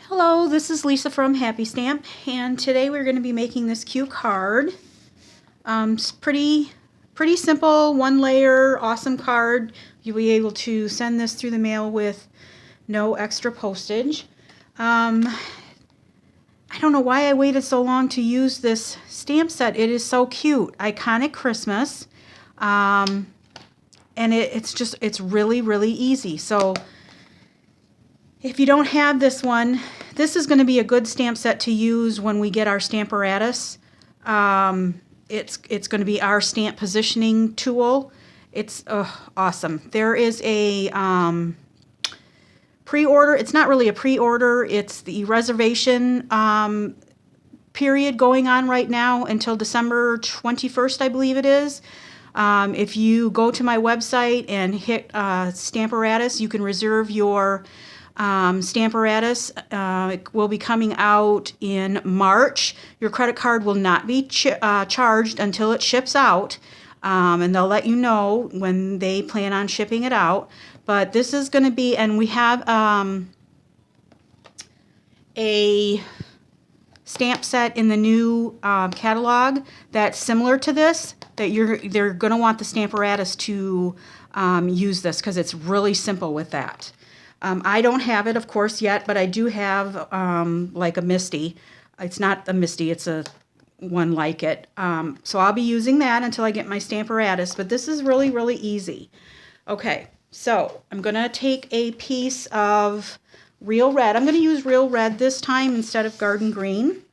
Hello, this is Lisa from Happy Stamp, and today we're going to be making this cute card. It's pretty simple, one layer, awesome card. You'll be able to send this through the mail with no extra postage. I don't know why I waited so long to use this stamp set. It is so cute. Iconic Christmas. And it's really easy. So if you don't have this one, this is going to be a good stamp set to use when we get our Stamparatus. It's going to be our stamp positioning tool. It's awesome. There is a pre-order. It's not really a pre-order. It's the reservation period going on right now until December 21st, I believe it is. If you go to my website and hit Stamparatus, you can reserve your Stamparatus. It will be coming out in March. Your credit card will not be charged until it ships out, and they'll let you know when they plan on shipping it out. But this is going to be, and we have a stamp set in the new catalog that's similar to this, that they're going to want the Stamparatus to use this because it's really simple with that. I don't have it, of course, yet, but I do have like a Misty. It's not a Misty, it's a one like it. So I'll be using that until I get my Stamparatus, but this is really easy. Okay, so I'm going to take a piece of real red. I'm going to use real red this time instead of garden green.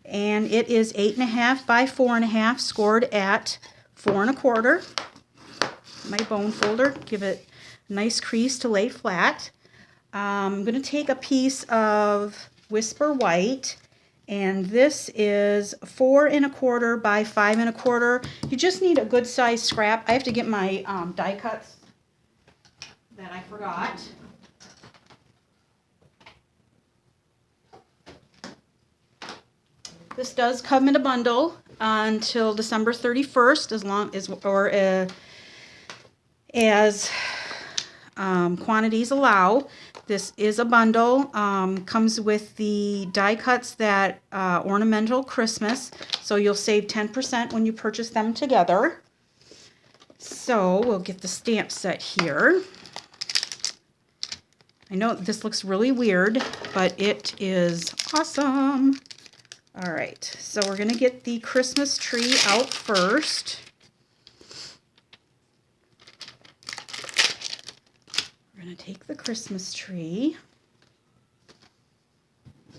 And it is 8.5 by 4.5, scored at 4 1/4. My bone folder, give it a nice crease to lay flat. I'm going to take a piece of Whisper White, and this is 4 1/4 by 5 1/4. You just need a good size scrap. I have to get my die cuts that I forgot. This does come in a bundle until December 31st, as long as quantities allow. This is a bundle. Comes with the die cuts that Ornamental Christmas, so you'll save 10% when you purchase them together. So we'll get the stamp set here. I know this looks really weird, but it is awesome. All right, so we're going to get the Christmas tree out first. We're going to take the Christmas tree.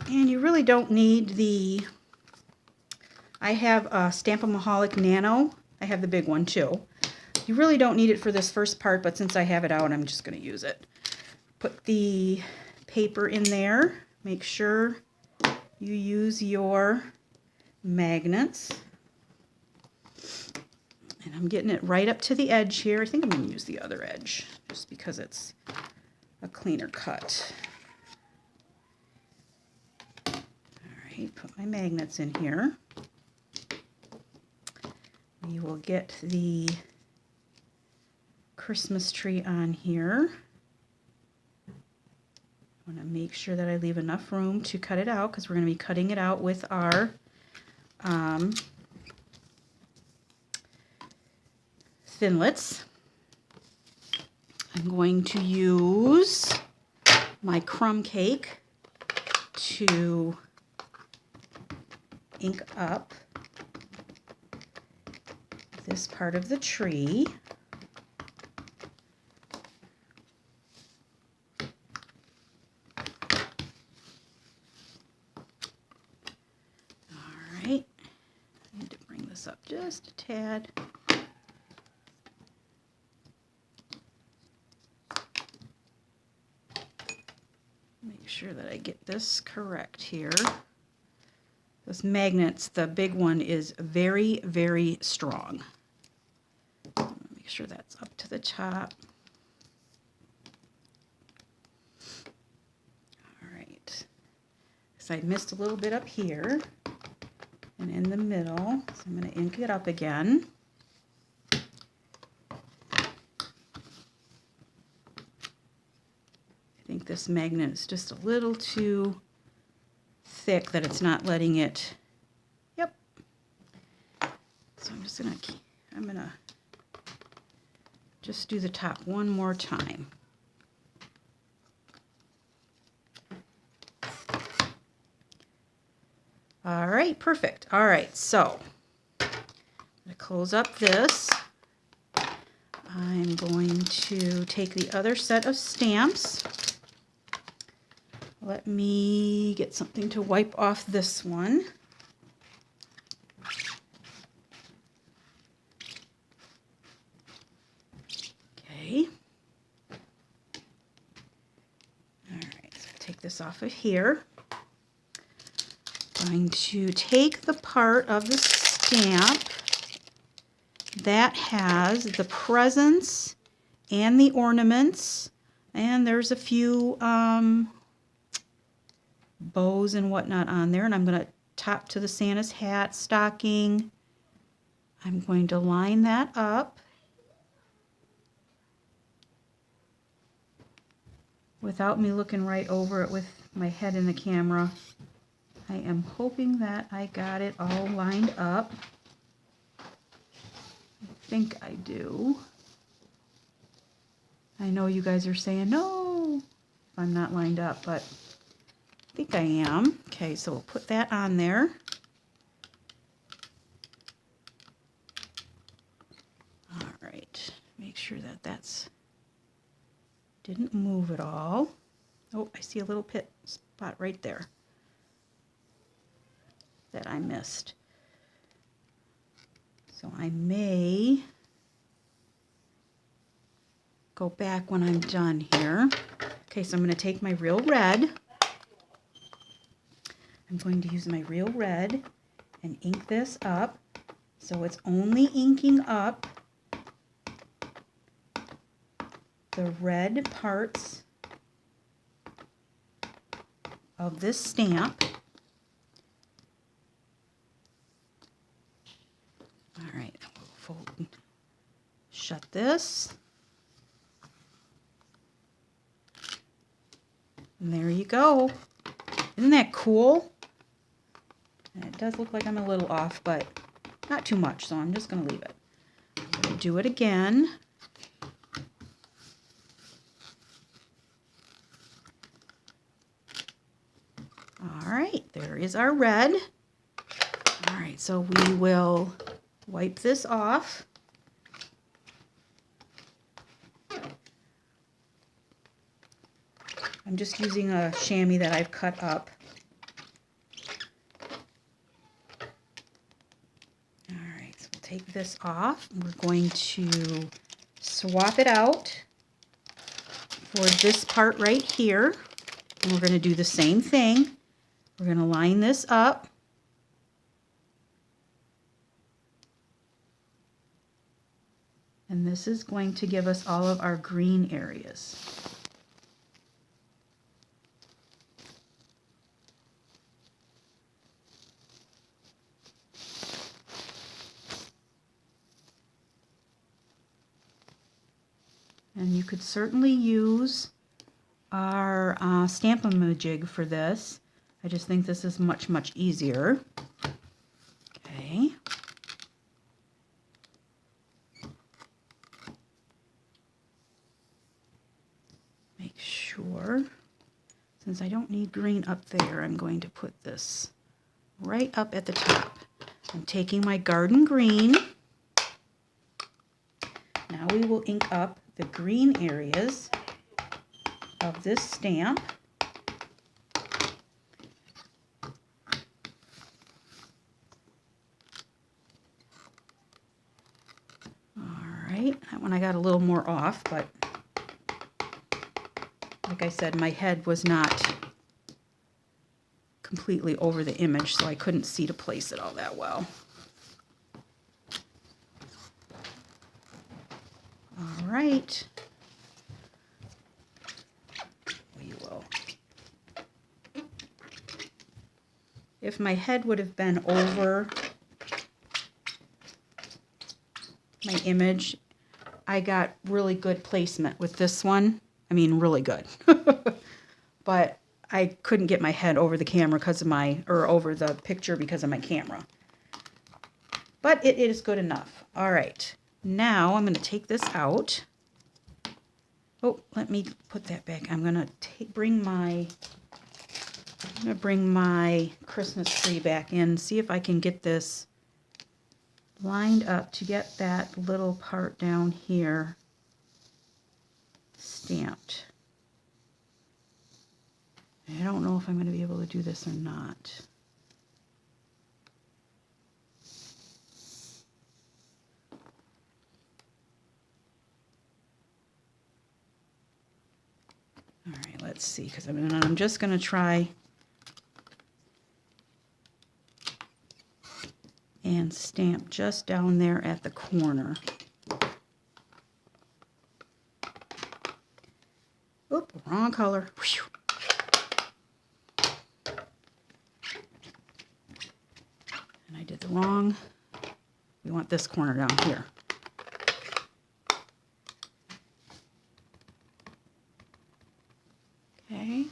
And you really don't need the... I have a Stampin' Nano. I have the big one too. You really don't need it for this first part, but since I have it out, I'm just going to use it. Put the paper in there. Make sure you use your magnets. And I'm getting it right up to the edge here. I think I'm going to use the other edge just because it's a cleaner cut. All right, put my magnets in here. We will get the Christmas tree on here. I want to make sure that I leave enough room to cut it out because we're going to be cutting it out with our Thinlits. I'm going to use my crumb cake to ink up this part of the tree. Alright, I need to bring this up just a tad. Make sure that I get this correct here. Those magnets, the big one is very strong. Make sure that's up to the top. Alright, so I missed a little bit up here and in the middle, so I'm going to ink it up again. I think this magnet is just a little too thick that it's not letting it. Yep. So I'm gonna just do the top one more time. All right, perfect. All right, so I'm gonna close up this. I'm going to take the other set of stamps. Let me get something to wipe off this one. Okay. All right, so take this off of here. I'm going to take the part of the stamp that has the presents and the ornaments, and there's a few bows and whatnot on there, and I'm going to top to the Santa's hat stocking. I'm going to line that up without me looking right over it with my head in the camera. I am hoping that I got it all lined up. I think I do. I know you guys are saying no if I'm not lined up, but I think I am. Okay, so we'll put that on there. All right, make sure that that's didn't move at all. Oh, I see a little pit spot right there that I missed. So I may go back when I'm done here. Okay, so I'm going to take my real red. I'm going to use my real red and ink this up. So it's only inking up the red parts of this stamp. All right, we'll shut this. And there you go. Isn't that cool? And it does look like I'm a little off, but not too much, so I'm just going to leave it. I'm going to do it again. All right, there is our red. All right, so we will wipe this off. I'm just using a chamois that I've cut up. All right, so we'll take this off. We're going to swap it out for this part right here. And we're going to do the same thing. We're going to line this up. And this is going to give us all of our green areas. And you could certainly use our Stampin' jig for this. I just think this is much, much easier. Okay. Make sure, since I don't need green up there, I'm going to put this right up at the top. I'm taking my garden green. Now we will ink up the green areas of this stamp. All right, that one I got a little more off, but like I said, my head was not completely over the image, so I couldn't see to place it all that well. All right. We will. If my head would have been over my image, I got really good placement with this one. I mean, really good. But I couldn't get my head over the camera because of over the picture because of my camera. But it is good enough. All right, now I'm going to take this out. Oh, let me put that back. I'm going to bring my Christmas tree back in, see if I can get this lined up to get that little part down here stamped. I don't know if I'm going to be able to do this or not. All right, let's see, because I'm just going to try and stamp just down there at the corner. Oop, wrong color. Whew. And I did the wrong. We want this corner down here. Okay.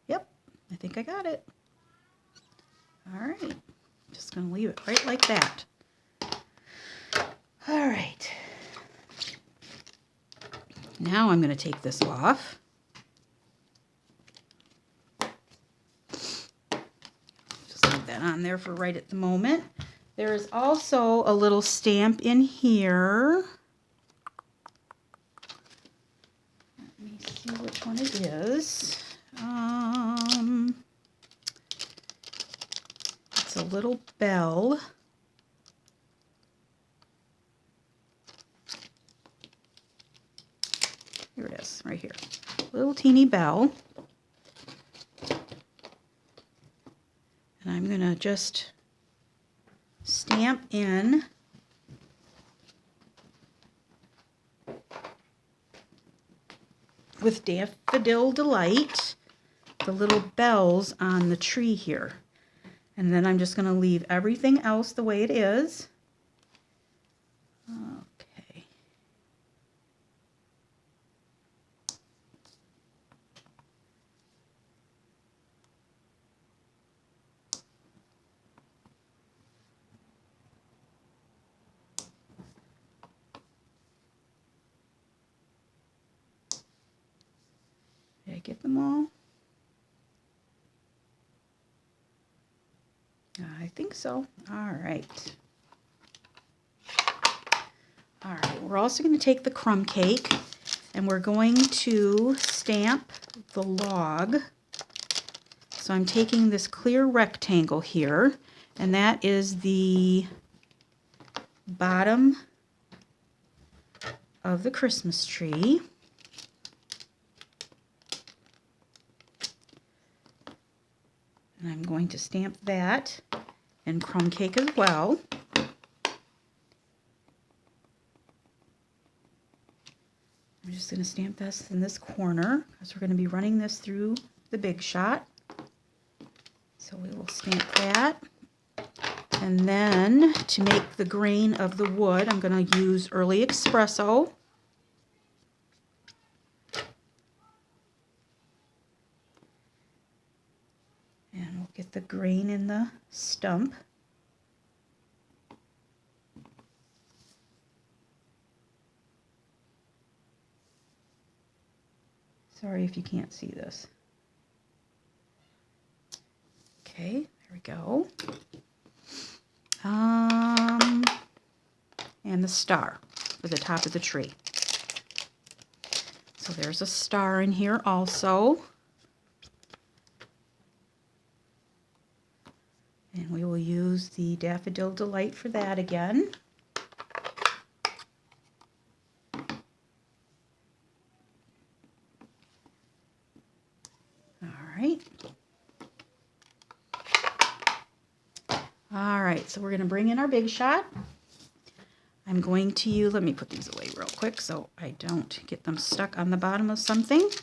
Yep, I think I got it. All right, just gonna leave it right like that. All right. Now I'm gonna take this off. Just leave that on there for right at the moment. There is also a little stamp in here. Let me see which one it is. It's a little bell. Here it is, right here. Little teeny bell. And I'm gonna just stamp in with Daffodil Delight the little bells on the tree here. And then I'm just going to leave everything else the way it is. Okay. Did I get them all? I think so. All right. All right, we're also going to take the crumb cake and we're going to stamp the log. So I'm taking this clear rectangle here, and that is the bottom of the Christmas tree. And I'm going to stamp that and crumb cake as well. I'm just going to stamp this in this corner because we're going to be running this through the Big Shot. So we will stamp that. And then to make the grain of the wood, I'm going to use Early Espresso. And we'll get the grain in the stump. Sorry if you can't see this. Okay, there we go. And the star for the top of the tree. So there's a star in here also. And we will use the Daffodil Delight for that again. All right, so we're going to bring in our Big Shot. I'm going to use, let me put these away real quick so I don't get them stuck on the bottom of something. Move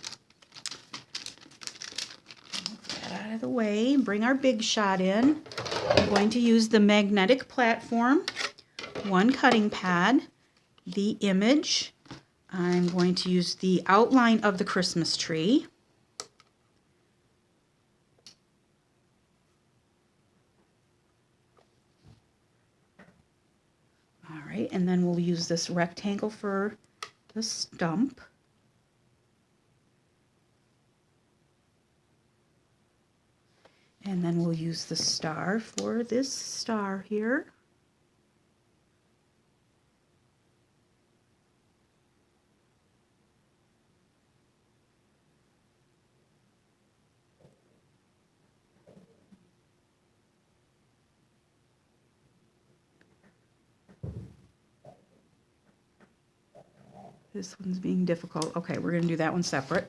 that out of the way. Bring our Big Shot in. I'm going to use the magnetic platform, one cutting pad, the image. I'm going to use the outline of the Christmas tree. All right, and then we'll use this rectangle for the stump. And then we'll use the star for this star here. This one's being difficult. Okay, we're going to do that one separate.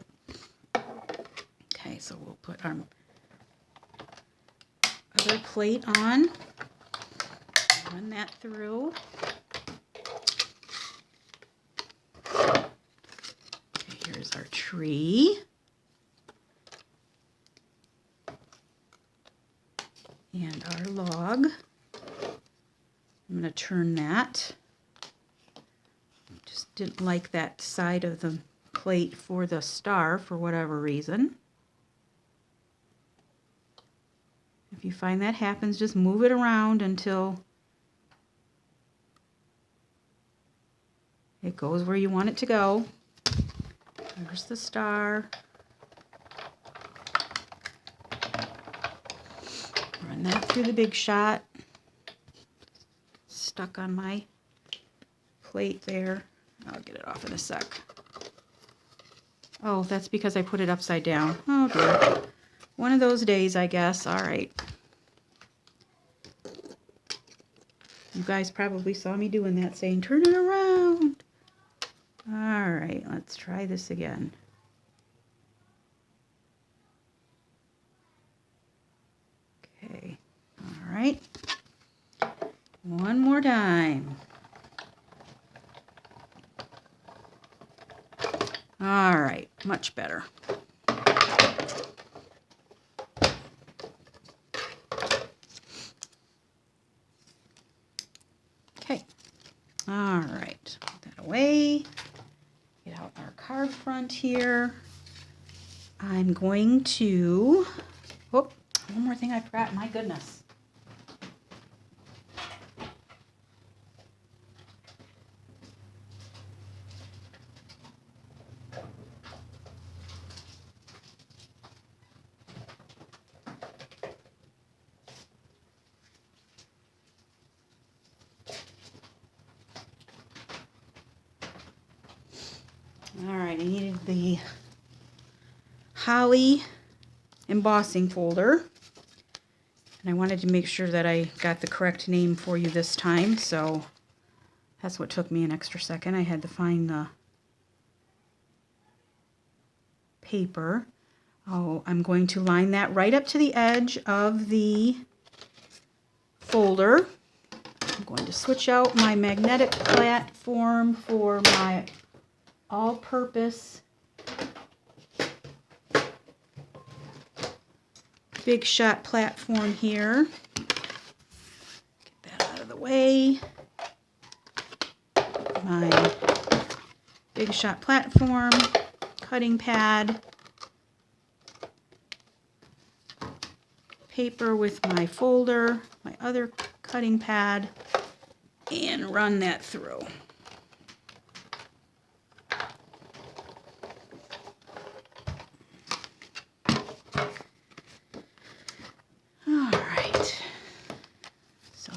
Okay, so we'll put our other plate on. Run that through. Okay, here's our tree. And our log. I'm going to turn that. Just didn't like that side of the plate for the star for whatever reason. If you find that happens, just move it around until it goes where you want it to go. There's the star. Run that through the Big Shot. Stuck on my plate there. I'll get it off in a sec. Oh, that's because I put it upside down. Oh dear. One of those days, I guess. All right. You guys probably saw me doing that, saying, turn it around. All right, let's try this again. Okay. All right. One more time. All right, much better. Okay, all right, put that away. Get out our card front here. I'm going to, oh, one more thing I forgot, my goodness. All right, I needed the holly embossing folder, and I wanted to make sure that I got the correct name for you this time, so that's what took me an extra second. I had to find the paper. Oh, I'm going to line that right up to the edge of the folder. I'm going to switch out my magnetic platform for my all-purpose Big Shot platform here. Get that out of the way. My Big Shot platform, cutting pad, paper with my folder, my other cutting pad, and run that through.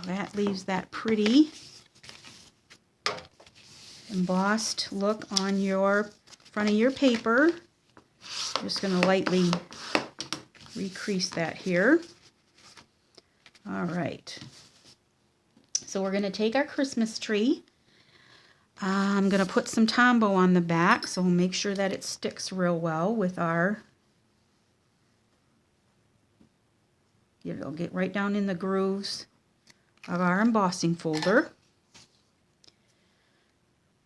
That leaves that pretty embossed look on your front of your paper. I'm just going to lightly recrease that here. All right. So we're going to take our Christmas tree. I'm going to put some Tombow on the back, so we'll make sure that it sticks real well with our, it'll get right down in the grooves of our embossing folder.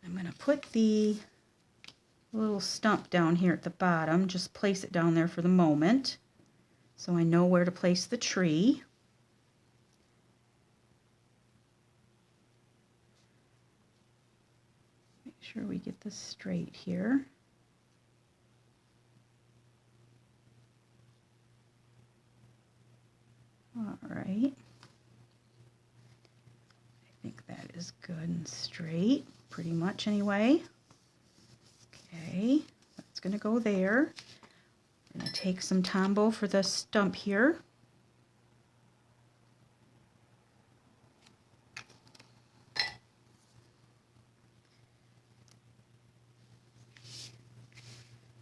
I'm going to put the little stump down here at the bottom, just place it down there for the moment so I know where to place the tree. sure we get this straight here. All right. I think that is good and straight, pretty much anyway. Okay, that's going to go there. I'm going to take some Tombow for the stump here.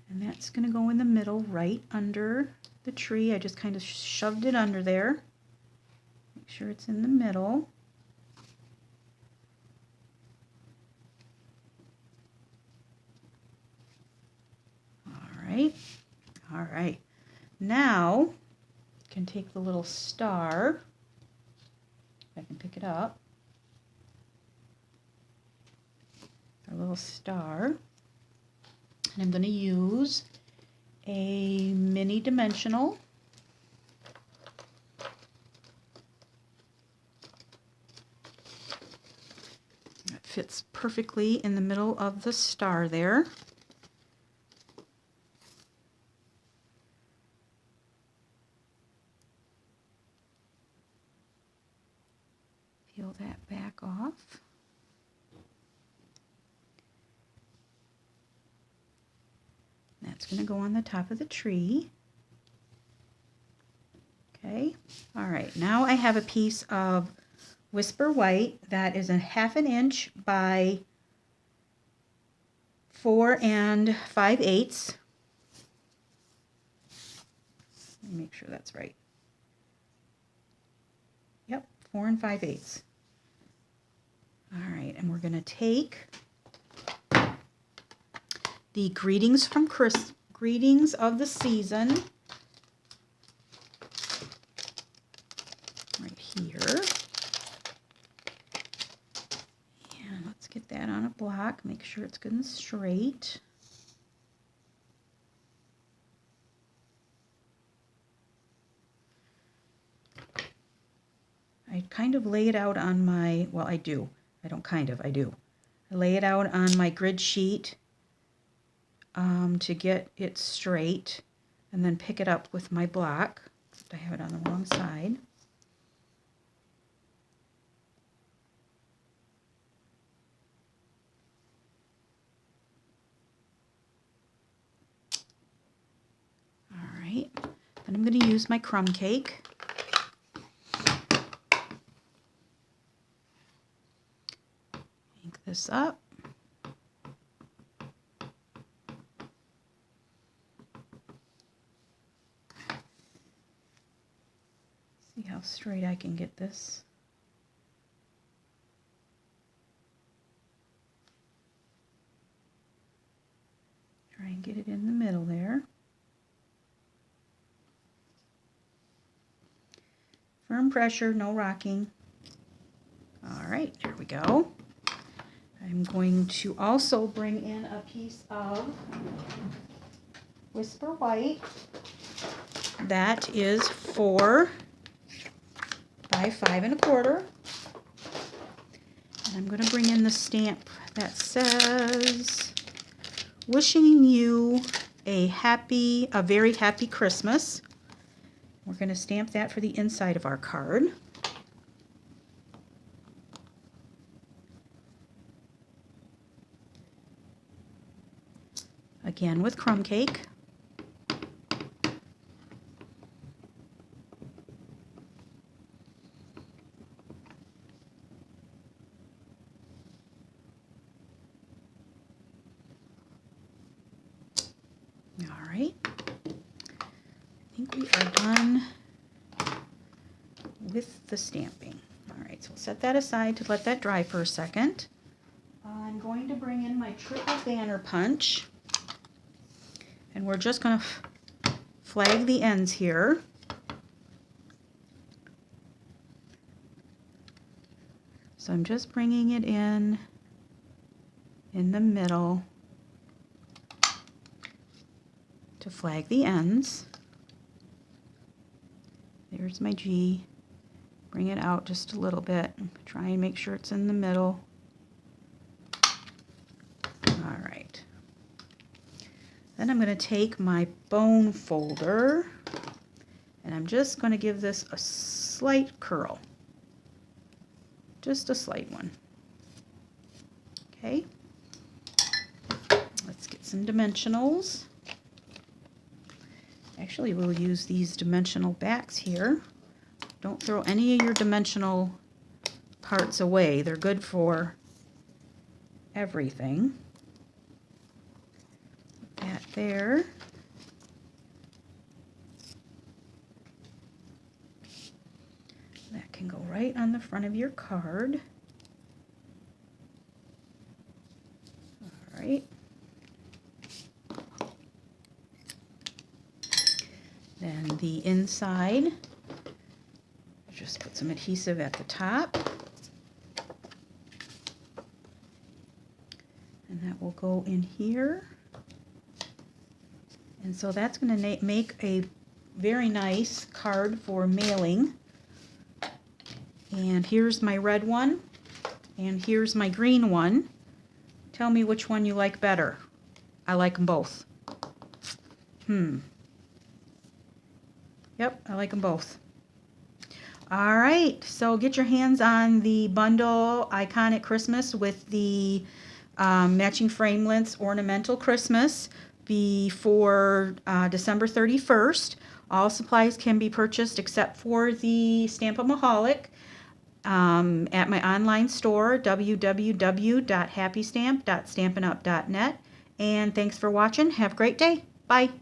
And that's going to go in the middle, right under the tree. I just kind of shoved it under there. Make sure it's in the middle. All right. Now, I can take the little star, if I can pick it up, our little star, and I'm going to use a mini dimensional. It fits perfectly in the middle of the star there. Peel that back off. That's going to go on the top of the tree. Okay, all right, now I have a piece of Whisper White that is a 1/2 inch by 4 5/8. Let me make sure that's right. Yep, 4 5/8. All right, and we're going to take the Greetings of the Season right here. And let's get that on a block, make sure it's good and straight. I kind of lay it out on my, well, I do. I don't kind of, I do. I lay it out on my grid sheet to get it straight, and then pick it up with my block. I have it on the wrong side. All right, then I'm going to use my crumb cake. Ink this up. See how straight I can get this. Try and get it in the middle there. Firm pressure, no rocking. All right, here we go. I'm going to also bring in a piece of Whisper White. That is 4 by 5 1/4. And I'm going to bring in the stamp that says, "Wishing you a very happy Christmas." We're going to stamp that for the inside of our card. Again with crumb cake. All right. I think we are done with the stamping. All right, so we'll set that aside to let that dry for a second. I'm going to bring in my triple banner punch. And we're just going to flag the ends here. So I'm just bringing it in the middle to flag the ends. There's my G. Bring it out just a little bit. Try and make sure it's in the middle. Then I'm going to take my bone folder and I'm just going to give this a slight curl. Just a slight one. Okay. Let's get some dimensionals. Actually, we'll use these dimensional backs here. Don't throw any of your dimensional parts away. They're good for everything. Put that there. That can go right on the front of your card. All right. Then the inside, just put some adhesive at the top. And that will go in here. And so that's going to make a very nice card for mailing. And here's my red one. And here's my green one. Tell me which one you like better. I like them both. Yep, I like them both. All right, so get your hands on the bundle Iconic Christmas with the matching framelits Ornamental Christmas before December 31st. All supplies can be purchased except for the Stampin-Maholic at my online store, www.happystamp.stampinup.net. And thanks for watching. Have a great day. Bye.